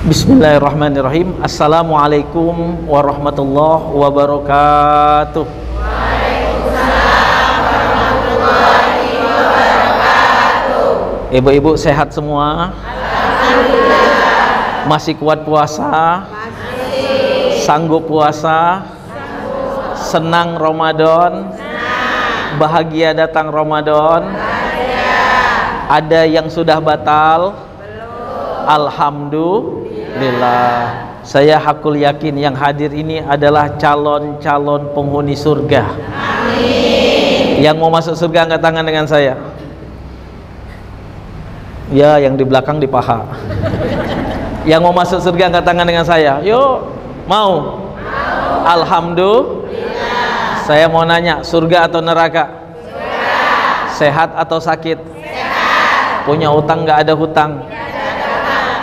Bismillahirrahmanirrahim. Assalamualaikum warahmatullahi wabarakatuh. Waalaikumsalam warahmatullahi wabarakatuh. Ibu-ibu sehat semua? Alhamdulillah. Masih kuat puasa? Masih. Sanggup puasa? Senang Ramadan? Bahagia datang Ramadan? Ada yang sudah batal? Alhamdulillah. Saya hakul yakin yang hadir ini adalah calon-calon penghuni surga. Amin. Yang mau masuk surga angkat tangan dengan saya. Ya, yang di belakang di paha. Yang mau masuk surga angkat tangan dengan saya. Yuk, mau? Alhamdulillah. Saya mau nanya, surga atau neraka? Surga. Sehat atau sakit? Sehat. Punya utang nggak ada hutang?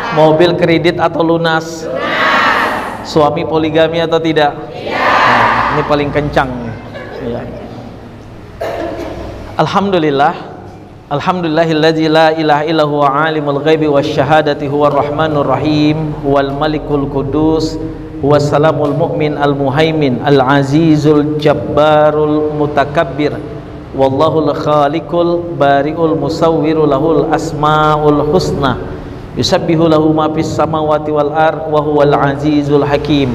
Mobil kredit atau lunas? Lunas. Suami poligami atau tidak? Tidak. Nah, ini paling kencang. Ya. Alhamdulillah. Alhamdulillahilladzi la ilaha illa huwa alimul ghaibi wasyahadati huwar rahmanur rahim huwal malikul qudus huwas salamul mu'min al muhaimin al azizul jabbarul mutakabbir wallahul khaliqul bari'ul musawwiru lahul asmaul husna yusabbihu lahu ma fis samawati wal ard wa huwal azizul hakim.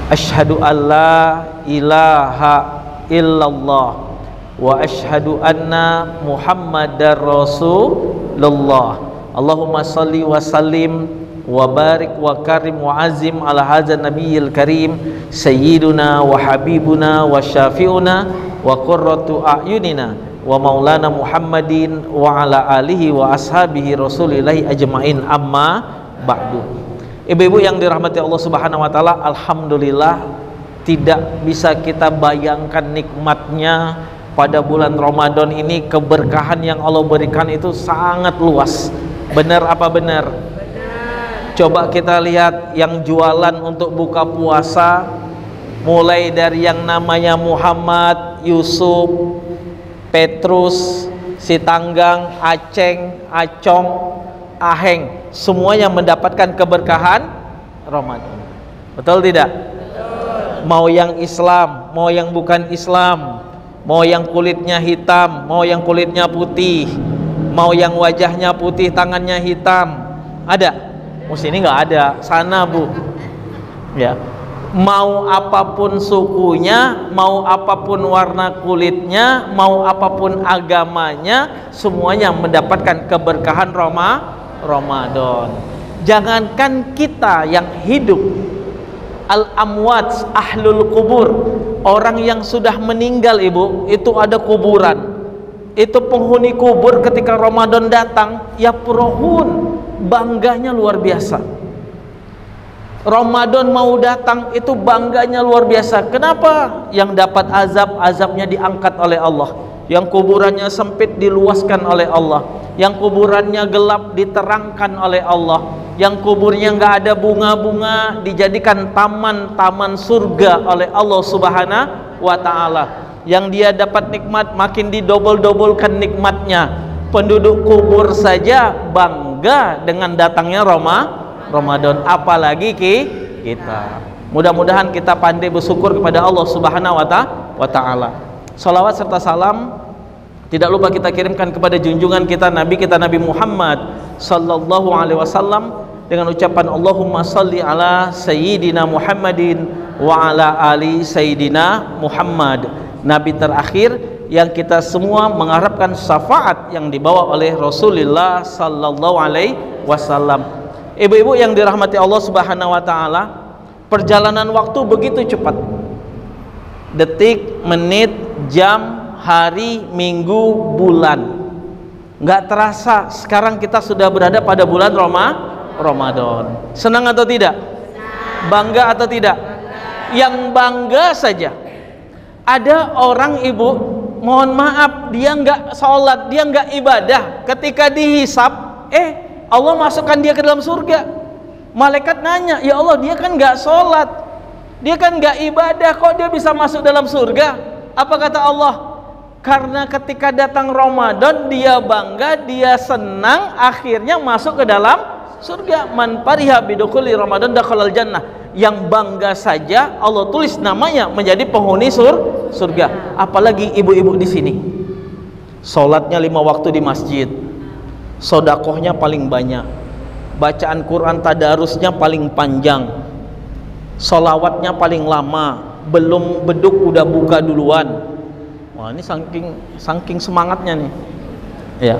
Asyhadu an la ilaha illallah wa asyhadu anna muhammadar rasulullah. Allahumma salli wa sallim wa barik wa karim wa azim ala hadzal nabiyil karim sayyiduna wa habibuna wa syafi'una wa qurratu a'yunina wa maulana Muhammadin wa ala alihi wa ashabihi rasulillahi ajmain, amma ba'du. Ibu-ibu yang dirahmati Allah Subhanahu wa taala, alhamdulillah tidak bisa kita bayangkan nikmatnya pada bulan Ramadan ini. Keberkahan yang Allah berikan itu sangat luas. Benar apa benar? Benar. Coba kita lihat yang jualan untuk buka puasa, mulai dari yang namanya Muhammad, Yusuf, Petrus, Sitanggang, Aceng, Acong, Aheng, semuanya mendapatkan keberkahan Ramadan. Betul tidak? Betul. Mau yang Islam, mau yang bukan Islam, mau yang kulitnya hitam, mau yang kulitnya putih, mau yang wajahnya putih, tangannya hitam, ada? Sini nggak ada, sana bu. Ya. Mau apapun sukunya, mau apapun warna kulitnya, mau apapun agamanya, semuanya mendapatkan keberkahan Ramadan. Jangankan kita yang hidup, al-amwat, ahlul kubur, orang yang sudah meninggal ibu, itu ada kuburan. Itu penghuni kubur ketika Ramadan datang, ya prohun, bangganya luar biasa. Ramadan mau datang itu bangganya luar biasa. Kenapa? Yang dapat azab, azabnya diangkat oleh Allah. Yang kuburannya sempit diluaskan oleh Allah. Yang kuburannya gelap diterangkan oleh Allah. Yang kuburnya nggak ada bunga-bunga dijadikan taman-taman surga oleh Allah Subhanahu wa taala. Yang dia dapat nikmat makin didobel-dobelkan nikmatnya. Penduduk kubur saja bangga dengan datangnya Ramadan, apalagi kita. Mudah-mudahan kita pandai bersyukur kepada Allah Subhanahu wa taala. Salawat serta salam tidak lupa kita kirimkan kepada junjungan kita Nabi Muhammad sallallahu alaihi wasallam dengan ucapan Allahumma salli ala sayyidina Muhammadin wa ala ali sayyidina Muhammad. Nabi terakhir yang kita semua mengharapkan syafaat yang dibawa oleh Rasulullah sallallahu alaihi wasallam. Ibu-ibu yang dirahmati Allah Subhanahu wa taala, perjalanan waktu begitu cepat. Detik, menit, jam, hari, minggu, bulan. Nggak terasa sekarang kita sudah berada pada bulan Ramadan. Senang atau tidak? Bangga atau tidak? Yang bangga saja. Ada orang ibu, mohon maaf, dia nggak sholat, dia nggak ibadah. Ketika dihisap, Allah masukkan dia ke dalam surga. Malaikat nanya, ya Allah, dia kan nggak sholat, dia kan nggak ibadah, kok dia bisa masuk dalam surga? Apa kata Allah? Karena ketika datang Ramadan dia bangga, dia senang, akhirnya masuk ke dalam surga. Man fariha bidukhuli Ramadan dakhalal jannah. Yang bangga saja Allah tulis namanya menjadi penghuni surga. Apalagi ibu-ibu di sini. Salatnya 5 waktu di masjid. Sedekahnya paling banyak. Bacaan Quran tadarusnya paling panjang. Sholawatnya paling lama. Belum beduk udah buka duluan. Wah, ini saking semangatnya nih. Ya.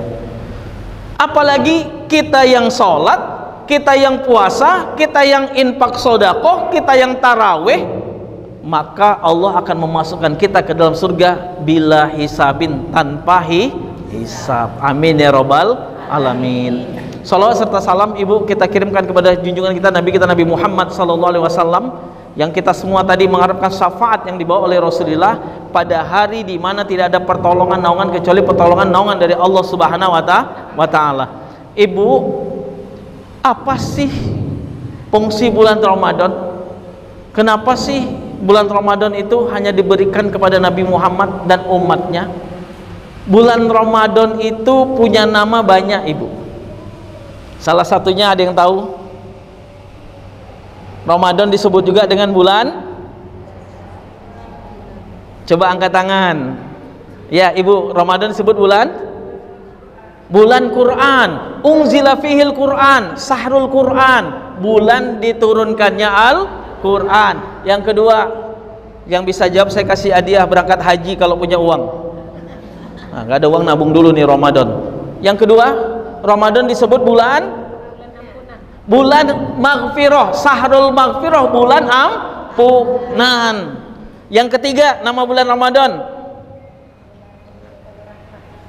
Apalagi kita yang sholat, kita yang puasa, kita yang infak sedekah, kita yang taraweh, maka Allah akan memasukkan kita ke dalam surga bila hisabin, tanpa hisab. Amin ya robbal alamin. Salawat serta salam ibu kita kirimkan kepada junjungan kita Nabi Muhammad SAW, yang kita semua tadi mengharapkan syafaat yang dibawa oleh Rasulullah pada hari di mana tidak ada pertolongan naungan kecuali pertolongan naungan dari Allah Subhanahu wa taala. Ibu, apa sih fungsi bulan Ramadan? Kenapa sih bulan Ramadan itu hanya diberikan kepada Nabi Muhammad dan umatnya? Bulan Ramadan itu punya nama banyak, Ibu. Salah satunya ada yang tahu? Ramadan disebut juga dengan bulan, coba angkat tangan. Ya Ibu, Ramadan disebut bulan Quran. Unzila fihil Quran, sahrul Quran, bulan diturunkannya Al-Quran. Yang kedua, yang bisa jawab saya kasih hadiah berangkat haji kalau punya uang. Nah, gak ada uang, nabung dulu nih Ramadan. Yang kedua, Ramadan disebut bulan maghfirah, sahrul maghfirah, bulan ampunan. Yang ketiga, nama bulan Ramadan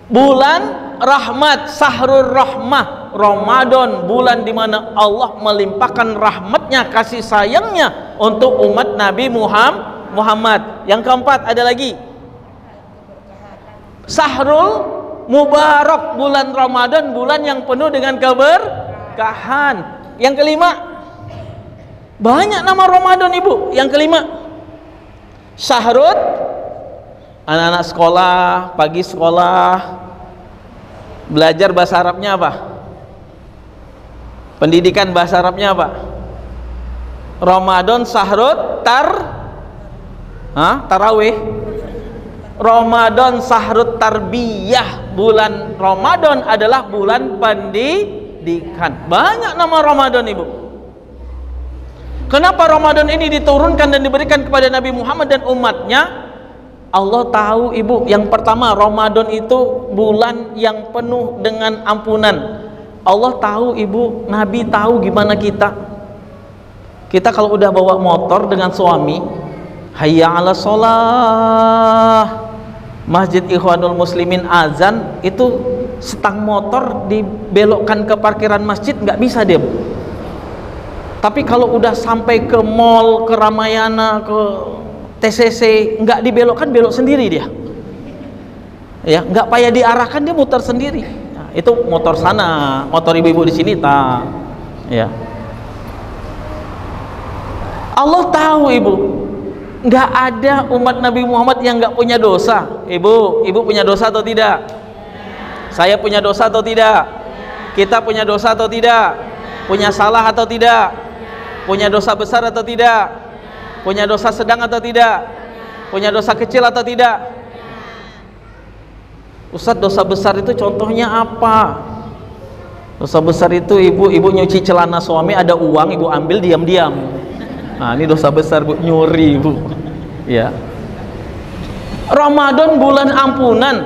bulan rahmat, sahrul rahmah. Ramadan bulan di mana Allah melimpahkan rahmatnya, kasih sayangnya untuk umat Nabi Muhammad. Yang keempat ada lagi sahrul mubarak, bulan Ramadan bulan yang penuh dengan keberkahan. Yang kelima, banyak nama Ramadan Ibu. Yang kelima, syahrut, anak-anak sekolah, pagi sekolah, belajar bahasa Arabnya apa? Pendidikan bahasa Arabnya apa? Ramadan syahrut tarawih. Ramadan syahrut tarbiyah. Bulan Ramadan adalah bulan pendidikan. Banyak nama Ramadan Ibu. Kenapa Ramadan ini diturunkan dan diberikan kepada Nabi Muhammad dan umatnya? Allah tahu Ibu, yang pertama Ramadan itu bulan yang penuh dengan ampunan. Allah tahu Ibu, Nabi tahu gimana kita kalau udah bawa motor dengan suami, hayya ala sholah, Masjid Ikhwanul Muslimin azan, itu setang motor dibelokkan ke parkiran masjid nggak bisa dia. Tapi kalau udah sampai ke mall, ke Ramayana, ke TCC, nggak dibelokkan, belok sendiri dia. Ya, nggak payah diarahkan, dia muter sendiri. Nah, itu motor sana, motor ibu-ibu di sini tak. Ya. Allah tahu Ibu, nggak ada umat Nabi Muhammad yang nggak punya dosa. Ibu punya dosa atau tidak? Saya punya dosa atau tidak? Kita punya dosa atau tidak? Punya salah atau tidak? Punya dosa besar atau tidak? Punya dosa sedang atau tidak? Punya dosa kecil atau tidak? Ustadz, dosa besar itu contohnya apa? Dosa besar itu ibu nyuci celana suami, ada uang ibu ambil diam-diam. Nah, ini dosa besar Bu, nyuri Ibu. Ya. Ramadan bulan ampunan.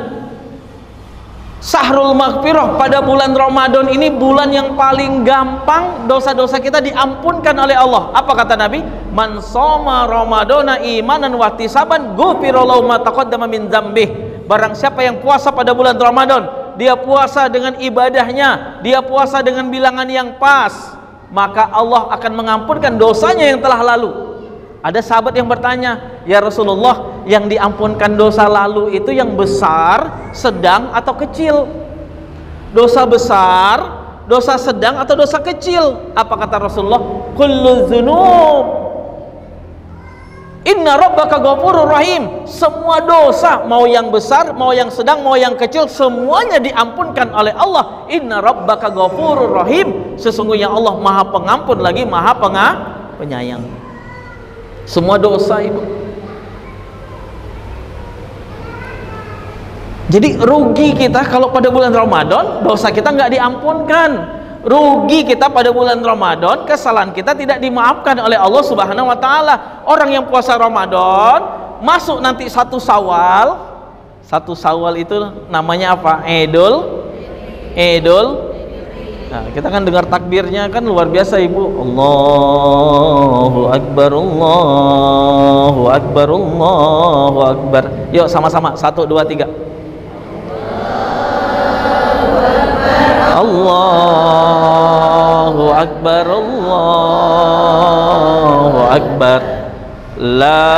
Sahrul maghfirah, pada bulan Ramadan ini bulan yang paling gampang dosa-dosa kita diampunkan oleh Allah. Apa kata Nabi? Man shoma ramadana imanan wa ihtisaban ghufira lahu ma taqaddama min dzambih. Barang siapa yang puasa pada bulan Ramadan, dia puasa dengan ibadahnya, dia puasa dengan bilangan yang pas, maka Allah akan mengampunkan dosanya yang telah lalu. Ada sahabat yang bertanya, ya Rasulullah, yang diampunkan dosa lalu itu yang besar, sedang atau kecil? Dosa besar, dosa sedang atau dosa kecil? Apa kata Rasulullah? Kullu dzunub Inna rabbaka ghafurur rahim. Semua dosa, mau yang besar, mau yang sedang, mau yang kecil, semuanya diampunkan oleh Allah. Inna rabbaka ghafurur rahim. Sesungguhnya Allah Maha Pengampun lagi Maha Penyayang. Semua dosa itu. Jadi rugi kita kalau pada bulan Ramadan dosa kita nggak diampunkan. Rugi kita pada bulan Ramadan, kesalahan kita tidak dimaafkan oleh Allah Subhanahu wa taala. Orang yang puasa Ramadan, masuk nanti satu Syawal. Satu Syawal itu namanya apa? Idul. Nah, kita kan dengar takbirnya kan luar biasa, Ibu. Allahu Akbar, Allahu Akbar, Allahu Akbar. Yuk sama-sama, 1, 2, 3. Allahu Akbar, Allahu Akbar, la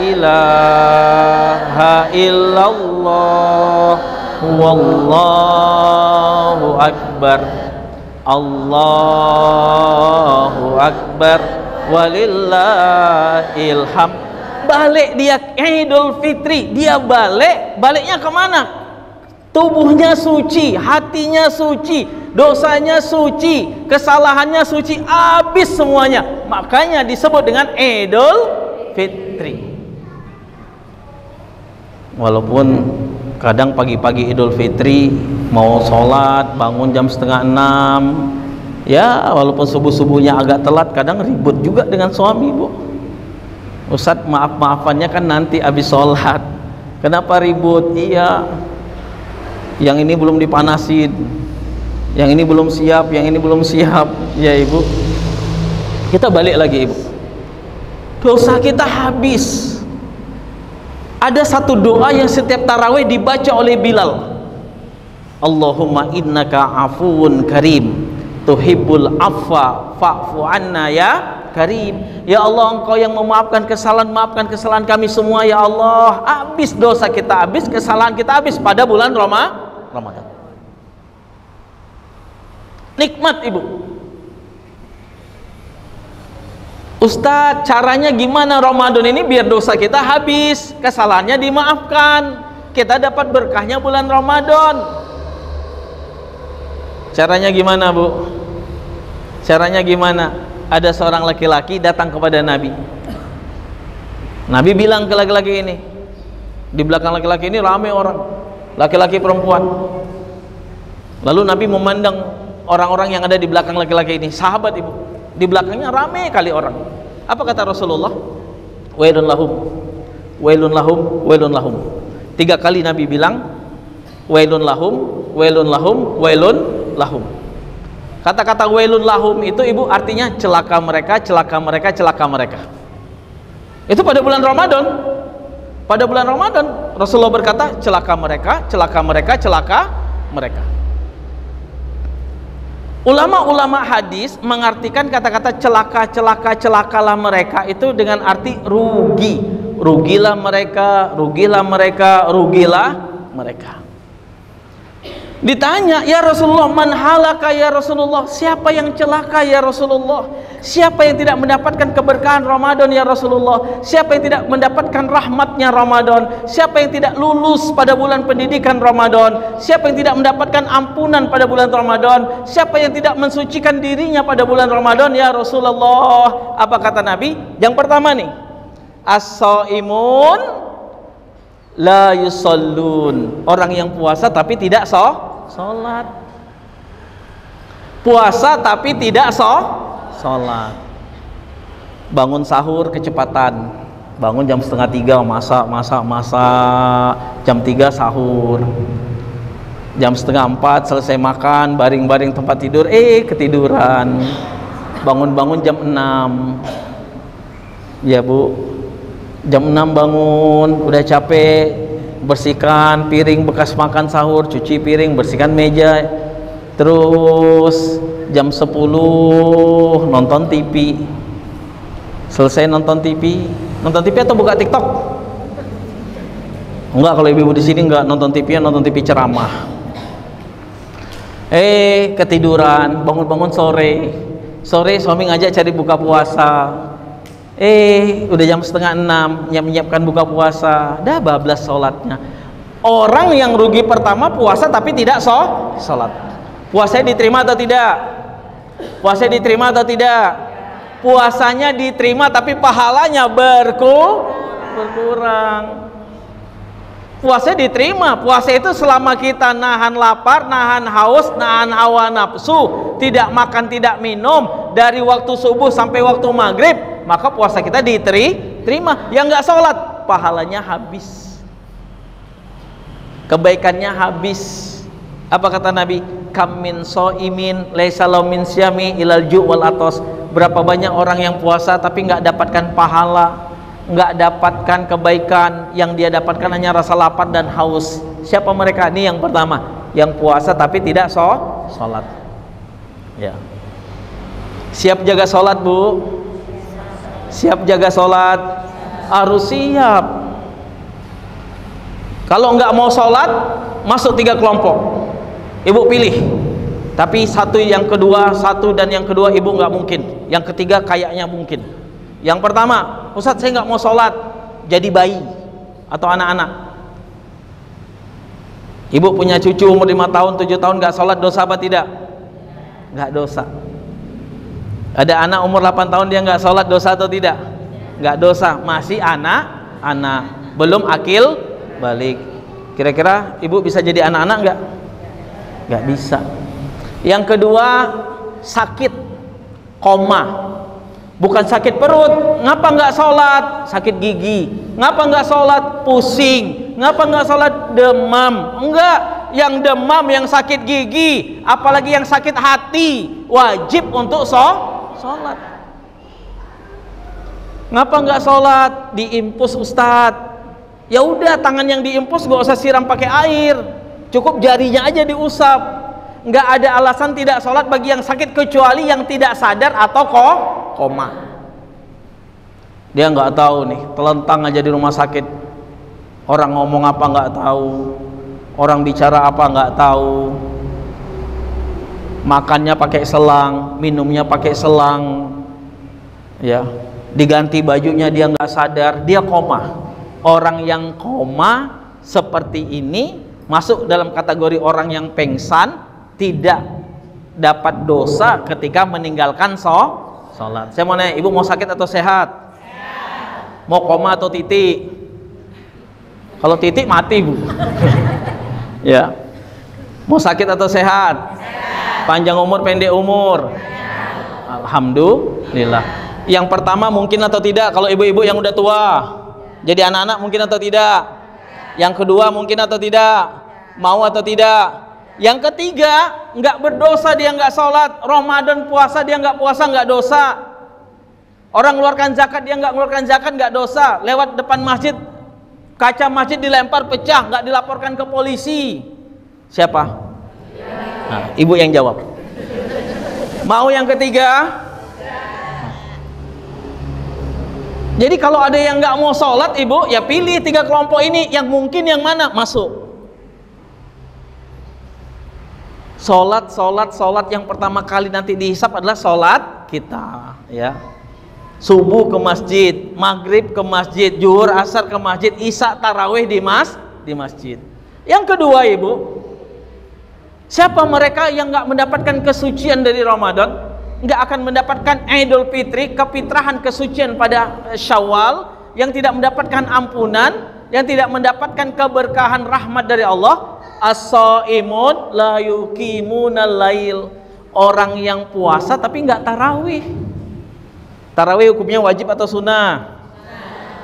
ilaha illallah, wallahu akbar, Allahu Akbar, walillahil hamd. Balik dia Idul Fitri, dia baliknya kemana? Tubuhnya suci, hatinya suci, dosanya suci, kesalahannya suci, habis semuanya. Makanya disebut dengan Idul Fitri. Walaupun kadang pagi-pagi Idul Fitri mau sholat, bangun jam 5:30, ya walaupun subuh-subuhnya agak telat, kadang ribut juga dengan suami, Bu. Ustadz, maaf-maafannya kan nanti habis sholat. Kenapa ribut? Iya, yang ini belum dipanasin, yang ini belum siap, yang ini belum siap. Ya Ibu, kita balik lagi, Ibu. Dosa kita habis. Ada satu doa yang setiap tarawih dibaca oleh Bilal. Allahumma innaka afuwun karim, tuhibbul afwa fa'fu anna ya karim. Ya Allah, Engkau yang memaafkan kesalahan, maafkan kesalahan kami semua ya Allah. Habis dosa kita, habis kesalahan kita, habis pada bulan Ramadan. Nikmat, Ibu. Ustadz, caranya gimana Ramadan ini biar dosa kita habis, kesalahannya dimaafkan, kita dapat berkahnya bulan Ramadan? Caranya gimana, Bu? Caranya gimana? Ada seorang laki-laki datang kepada Nabi. Nabi bilang ke laki-laki ini, di belakang laki-laki ini ramai orang, laki-laki perempuan. Lalu Nabi memandang orang-orang yang ada di belakang laki-laki ini, sahabat, Ibu. Di belakangnya ramai kali orang. Apa kata Rasulullah? Wailun lahum, wailun lahum, wailun lahum. 3 kali Nabi bilang wailun lahum, wailun lahum, wailun lahum. Kata-kata wailun lahum itu, Ibu, artinya celaka mereka, celaka mereka, celaka mereka. Itu pada bulan Ramadan. Pada bulan Ramadan Rasulullah berkata celaka mereka, celaka mereka, celaka mereka. Ulama-ulama hadis mengartikan kata-kata celaka, celaka, celakalah mereka itu dengan arti rugi. Rugilah mereka, rugilah mereka, rugilah mereka. Ditanya, ya Rasulullah, man halaka ya Rasulullah, siapa yang celaka ya Rasulullah? Siapa yang tidak mendapatkan keberkahan Ramadan ya Rasulullah? Siapa yang tidak mendapatkan rahmatnya Ramadan? Siapa yang tidak lulus pada bulan pendidikan Ramadan? Siapa yang tidak mendapatkan ampunan pada bulan Ramadan? Siapa yang tidak mensucikan dirinya pada bulan Ramadan ya Rasulullah? Apa kata Nabi? Yang pertama nih, as-shaimun la yusallun, orang yang puasa tapi tidak sholat. Puasa tapi tidak sholat. Bangun sahur kecepatan, bangun jam 2:30 masak, jam 3 sahur, jam 3:30 selesai makan, baring-baring tempat tidur, ketiduran. Bangun-bangun jam 6. Ya Bu, jam 6 bangun, udah capek, bersihkan piring bekas makan sahur, cuci piring, bersihkan meja. Terus jam 10 nonton TV. Selesai nonton TV atau buka TikTok? Enggak, kalau ibu-ibu di sini enggak nonton TV, nonton TV ceramah. Ketiduran, bangun-bangun sore suami ngajak cari buka puasa. Udah jam 5:30, menyiapkan buka puasa, dah bablas sholatnya. Orang yang rugi pertama puasa tapi tidak sholat. Puasanya diterima atau tidak? Puasanya diterima atau tidak? Puasanya diterima tapi pahalanya berkurang. Puasa diterima. Puasa itu selama kita nahan lapar, nahan haus, nahan hawa nafsu, tidak makan, tidak minum dari waktu subuh sampai waktu maghrib, maka puasa kita diterima. Yang nggak sholat, pahalanya habis, kebaikannya habis. Apa kata Nabi? Kam min shaimin laisa lahu min syami ilal ju' wal atos. Berapa banyak orang yang puasa tapi nggak dapatkan pahala, nggak dapatkan kebaikan, yang dia dapatkan hanya rasa lapar dan haus. Siapa mereka? Ini yang pertama, yang puasa tapi tidak sholat. Ya. Siap jaga sholat, Bu? Siap jaga sholat? Harus siap. Kalau nggak mau sholat, masuk 3 kelompok. Ibu pilih. Tapi satu dan yang kedua ibu nggak mungkin. Yang ketiga kayaknya mungkin. Yang pertama, Ustadz saya nggak mau sholat, jadi bayi atau anak-anak. Ibu punya cucu umur 5 tahun, 7 tahun nggak sholat, dosa apa tidak? Nggak dosa. Ada anak umur 8 tahun dia nggak sholat, dosa atau tidak? Nggak dosa, masih anak-anak, belum akil balik. Kira-kira ibu bisa jadi anak-anak nggak? Nggak bisa. Yang kedua, sakit, koma. Bukan sakit perut, ngapa nggak sholat? Sakit gigi, ngapa nggak sholat? Pusing, ngapa nggak sholat? Demam, enggak. Yang demam, yang sakit gigi, apalagi yang sakit hati, wajib untuk sholat. Ngapa nggak sholat? Diimpus Ustadz. Ya udah, tangan yang diimpus nggak usah siram pakai air, cukup jarinya aja diusap. Nggak ada alasan tidak sholat bagi yang sakit kecuali yang tidak sadar atau koma. Dia nggak tahu nih, telentang aja di rumah sakit. Orang ngomong apa nggak tahu, orang bicara apa nggak tahu, makannya pakai selang, minumnya pakai selang, ya, diganti bajunya dia nggak sadar, dia koma. Orang yang koma seperti ini masuk dalam kategori orang yang pengsan, tidak dapat dosa ketika meninggalkan sholat. Saya mau nanya, ibu mau sakit atau sehat? Mau koma atau titik? Kalau titik mati, Bu. Ya. Mau sakit atau sehat? Panjang umur, pendek umur? Alhamdulillah. Yang pertama mungkin atau tidak kalau ibu-ibu yang udah tua jadi anak-anak, mungkin atau tidak? Yang kedua mungkin atau tidak? Mau atau tidak? Yang ketiga, nggak berdosa dia nggak sholat. Ramadan puasa dia nggak puasa, nggak dosa. Orang ngeluarkan zakat dia nggak ngeluarkan zakat, nggak dosa. Lewat depan masjid, kaca masjid dilempar pecah, nggak dilaporkan ke polisi. Siapa? Nah, ibu yang jawab. Mau yang ketiga? Jadi kalau ada yang nggak mau sholat, ibu ya pilih 3 kelompok ini, yang mungkin yang mana masuk. Sholat yang pertama kali nanti dihisap adalah sholat kita, ya. Subuh ke masjid, maghrib ke masjid, zuhur, asar ke masjid, isya, tarawih di masjid. Yang kedua, ibu, siapa mereka yang nggak mendapatkan kesucian dari Ramadan, nggak akan mendapatkan Idul Fitri, kefitrahan kesucian pada Syawal, yang tidak mendapatkan ampunan, yang tidak mendapatkan keberkahan rahmat dari Allah. As-shaimun la yuqimunal lail, orang yang puasa tapi nggak tarawih. Tarawih hukumnya wajib atau sunnah?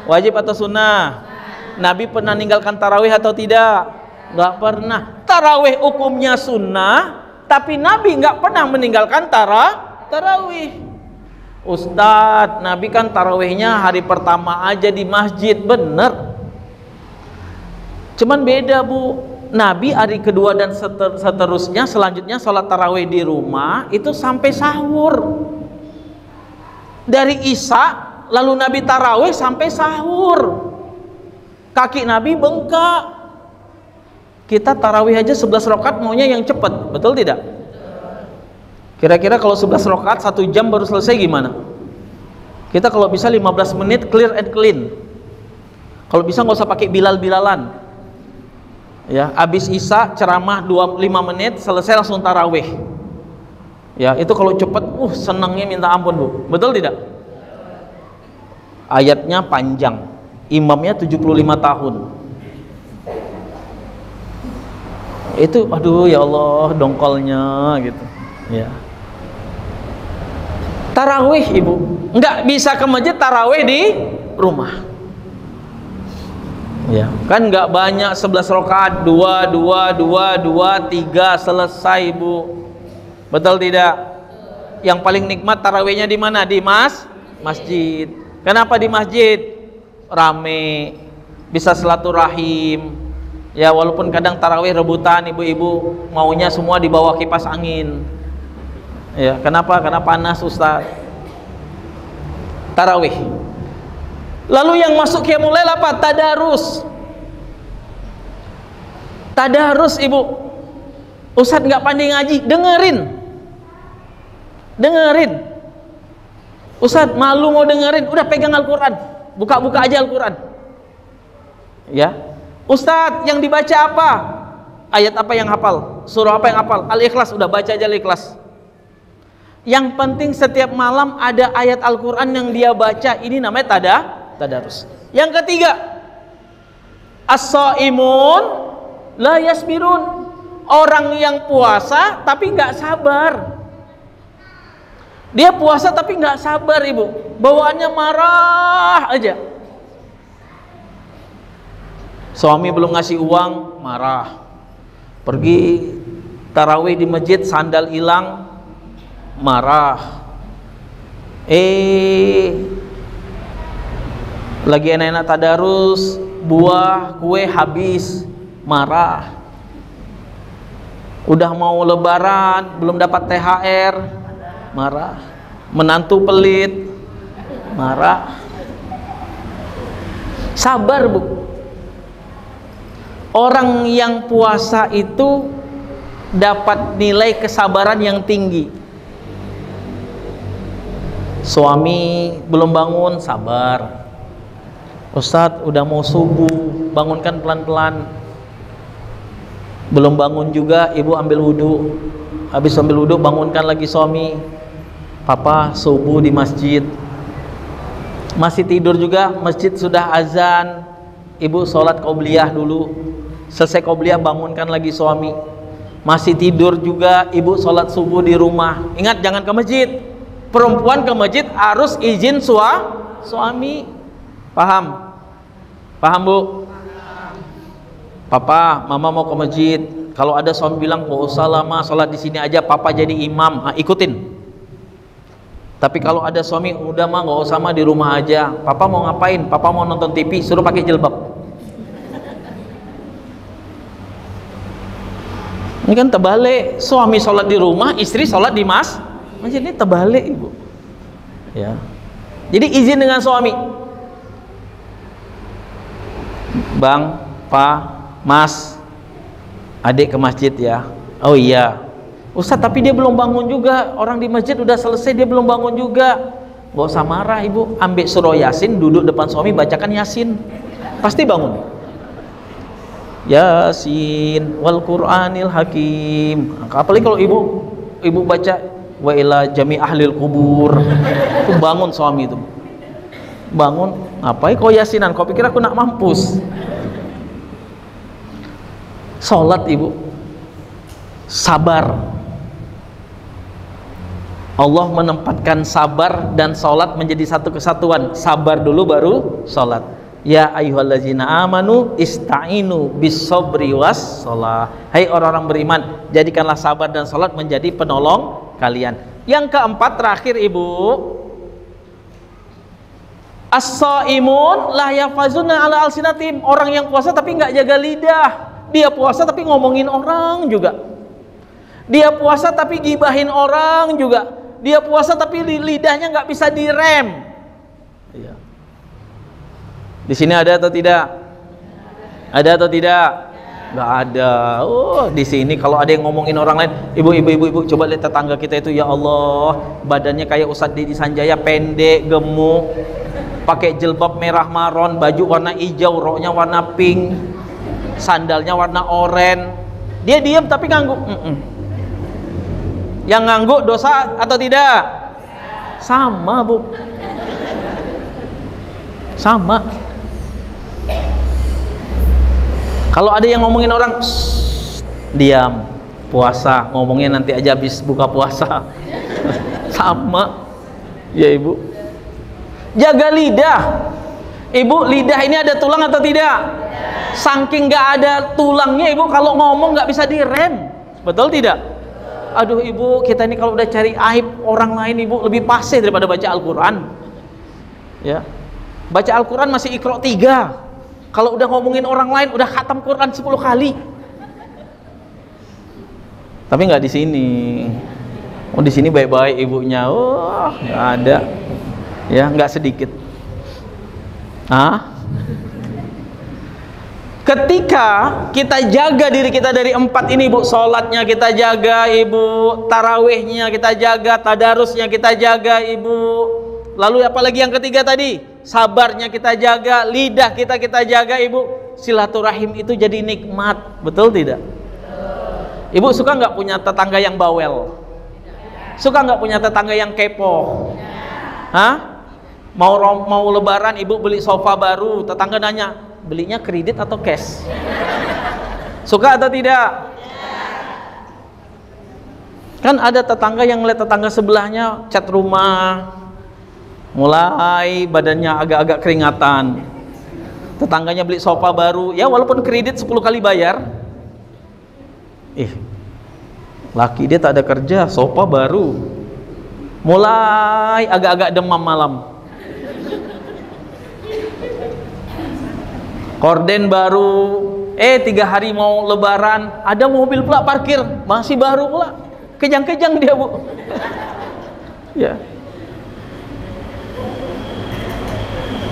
Wajib atau sunnah? Nabi pernah meninggalkan tarawih atau tidak? Nggak pernah. Tarawih hukumnya sunnah, tapi Nabi nggak pernah meninggalkan tarawih. Ustadz, Nabi kan tarawihnya hari pertama aja di masjid, bener. Cuman beda, Bu. Nabi hari kedua dan seterusnya, selanjutnya sholat tarawih di rumah itu sampai sahur. Dari isya lalu Nabi tarawih sampai sahur. Kaki Nabi bengkak. Kita tarawih aja 11 rakaat maunya yang cepat, betul tidak? Kira-kira kalau 11 rakaat 1 jam baru selesai gimana? Kita kalau bisa 15 menit clear and clean. Kalau bisa nggak usah pakai bilal-bilalan. Ya, habis isya ceramah 25 menit, selesai langsung tarawih. Ya, itu kalau cepet, senangnya minta ampun, Bu. Betul tidak? Ayatnya panjang. Imamnya 75 tahun. Itu aduh ya Allah, dongkolnya gitu. Ya. Tarawih, Ibu. Nggak bisa ke masjid, tarawih di rumah. Ya, kan nggak banyak 11 rakaat, 2, 2, 2, 2, 3 selesai, Bu. Betul tidak? Yang paling nikmat tarawihnya di mana? Di masjid. Kenapa di masjid? Rame, bisa silaturahim. Ya, walaupun kadang tarawih rebutan, ibu-ibu maunya semua di bawah kipas angin. Ya, kenapa? Karena panas, Ustaz. Tarawih. Lalu yang masuk qiyamul lail apa? Tadarus. Tadarus, Ibu. Ustaz nggak pandai ngaji, dengerin. Ustaz malu mau dengerin, udah pegang Al-Quran, buka-buka aja Al-Quran. Ya, Ustaz yang dibaca apa? Ayat apa yang hafal? Surah apa yang hafal? Al-Ikhlas, udah baca aja Al-Ikhlas. Yang penting setiap malam ada ayat Al-Quran yang dia baca, ini namanya tadarus. Yang ketiga, as-shaimun la yasbirun. Orang yang puasa tapi nggak sabar. Dia puasa tapi nggak sabar, Ibu. Bawaannya marah aja. Suami belum ngasih uang, marah. Pergi tarawih di masjid, sandal hilang, marah. Lagi enak-enak tadarus, buah, kue habis, marah. Udah mau lebaran, belum dapat THR, marah. Menantu pelit, marah. Sabar, Bu. Orang yang puasa itu dapat nilai kesabaran yang tinggi. Suami belum bangun, sabar. Ustadz udah mau subuh, bangunkan pelan-pelan. Belum bangun juga, ibu ambil wudhu. Habis ambil wudhu, bangunkan lagi suami. Papa subuh di masjid. Masih tidur juga, masjid sudah azan. Ibu sholat qobliyah dulu. Selesai qobliyah, bangunkan lagi suami. Masih tidur juga, ibu sholat subuh di rumah. Ingat, jangan ke masjid. Perempuan ke masjid harus izin suami. Paham? Paham, Bu? Papa, mama mau ke masjid. Kalau ada suami bilang, "Nggak usah lama, sholat di sini aja, papa jadi imam." Ikutin. Tapi kalau ada suami, "Udah mah, nggak usah mah, di rumah aja." Papa mau ngapain? Papa mau nonton TV, suruh pakai jilbab. Ini kan terbalik. Suami sholat di rumah, istri sholat di masjid. Ini terbalik, Ibu. Ya. Jadi izin dengan suami. Bang, Pak, Mas, adik ke masjid ya. Oh iya. Ustaz, tapi dia belum bangun juga. Orang di masjid udah selesai, dia belum bangun juga. Gak usah marah, Ibu. Ambil surah Yasin, duduk depan suami, bacakan Yasin. Pasti bangun. Yasin wal Qur'anil Hakim. Apalagi kalau ibu baca wa ila jami ahlil kubur. Itu bangun suami itu. Bangun, ngapain kau yasinan? Kau pikir aku nak mampus? Sholat, Ibu, sabar. Allah menempatkan sabar dan sholat menjadi satu kesatuan. Sabar dulu baru sholat. Ya ayyuhallazina amanu ista'inu bis-sabri was-shalah. Hai orang-orang beriman, jadikanlah sabar dan sholat menjadi penolong kalian. Yang keempat, terakhir, Ibu, as-shaimun la yafazuna ala alsinatim. Orang yang puasa tapi nggak jaga lidah. Dia puasa tapi ngomongin orang juga. Dia puasa tapi gibahin orang juga. Dia puasa tapi lidahnya nggak bisa direm. Iya. Di sini ada atau tidak? Ada atau tidak? Nggak ada. Oh, di sini kalau ada yang ngomongin orang lain, ibu, coba lihat tetangga kita itu, ya Allah, badannya kayak Ustadz Didi Sanjaya, pendek, gemuk, pakai jilbab merah maron, baju warna hijau, roknya warna pink, sandalnya warna oranye. Dia diam tapi ngangguk. Yang ngangguk dosa atau tidak? Sama, Bu. Sama. Kalau ada yang ngomongin orang, diam, puasa, ngomongnya nanti aja habis buka puasa. Sama, ya Ibu. Jaga lidah, Ibu. Lidah ini ada tulang atau tidak? Saking nggak ada tulangnya, Ibu, kalau ngomong nggak bisa direm, betul tidak? Aduh Ibu, kita ini kalau udah cari aib orang lain, Ibu, lebih fasih daripada baca Al-Quran. Ya, baca Al-Quran masih Iqra 3. Kalau udah ngomongin orang lain, udah khatam Quran 10 kali. Tapi nggak di sini. Oh, di sini baik-baik ibunya. Oh, nggak ada. Ya, nggak sedikit. Ketika kita jaga diri kita dari 4 ini, Bu, sholatnya kita jaga, Ibu, tarawihnya kita jaga, tadarusnya kita jaga, Ibu. Lalu apalagi yang ketiga tadi? Sabarnya kita jaga, lidah kita jaga, Ibu. Silaturahim itu jadi nikmat, betul tidak? Ibu suka nggak punya tetangga yang bawel? Suka nggak punya tetangga yang kepo? Hah? Mau lebaran, Ibu beli sofa baru, tetangga nanya, belinya kredit atau cash? Suka atau tidak? Kan ada tetangga yang lihat tetangga sebelahnya cat rumah, mulai badannya agak-agak keringatan. Tetangganya beli sofa baru, ya walaupun kredit 10 kali bayar. Laki dia tak ada kerja, sofa baru. Mulai agak-agak demam malam. Korden baru, 3 hari mau lebaran, ada mobil pula parkir, masih baru pula. Kejang-kejang dia, Bu. Ya.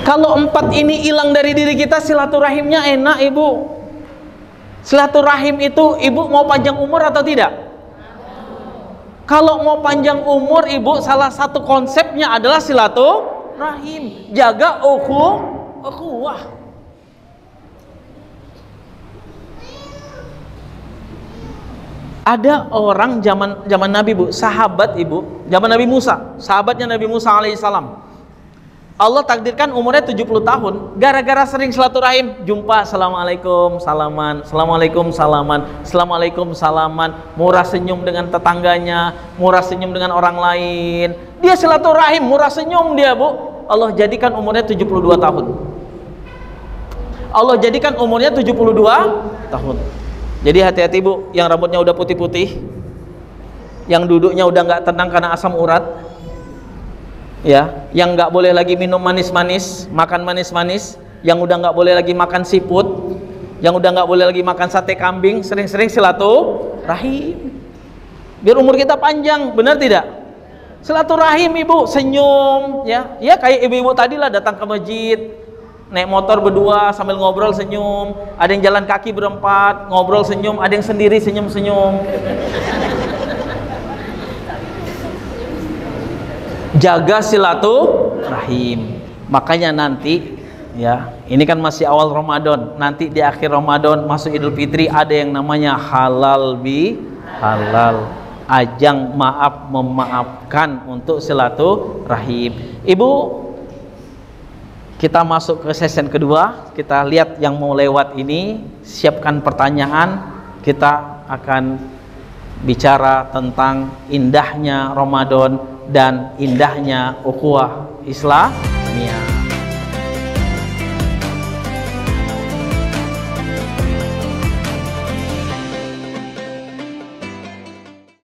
Kalau 4 ini hilang dari diri kita, silaturahimnya enak, Ibu. Silaturahim itu, Ibu mau panjang umur atau tidak? Kalau mau panjang umur, Ibu, salah satu konsepnya adalah silaturahim. Jaga ukhuwah. Ada orang zaman Nabi, Bu, sahabat, Ibu, zaman Nabi Musa, sahabatnya Nabi Musa alaihissalam. Allah takdirkan umurnya 70 tahun, gara-gara sering silaturahim, jumpa, assalamualaikum, salaman, assalamualaikum, salaman, assalamualaikum, salaman, murah senyum dengan tetangganya, murah senyum dengan orang lain. Dia silaturahim, murah senyum dia, Bu. Allah jadikan umurnya 72 tahun. Allah jadikan umurnya 72 tahun. Jadi hati-hati, Bu, yang rambutnya udah putih-putih, yang duduknya udah nggak tenang karena asam urat, ya, yang nggak boleh lagi minum manis-manis, makan manis-manis, yang udah nggak boleh lagi makan siput, yang udah nggak boleh lagi makan sate kambing, sering-sering silaturahim biar umur kita panjang, benar tidak? Silaturahim, Ibu, senyum, ya, ya kayak ibu-ibu tadi lah, datang ke masjid, naik motor berdua sambil ngobrol senyum, ada yang jalan kaki berempat ngobrol senyum, ada yang sendiri senyum-senyum. Jaga silaturahim. Makanya nanti, ya, ini kan masih awal Ramadan, nanti di akhir Ramadan masuk Idul Fitri ada yang namanya halal bi halal, ajang maaf memaafkan untuk silaturahim. Ibu, kita masuk ke sesi kedua, kita lihat yang mau lewat ini, siapkan pertanyaan, kita akan bicara tentang indahnya Ramadan dan indahnya ukhuwah Islamiyah.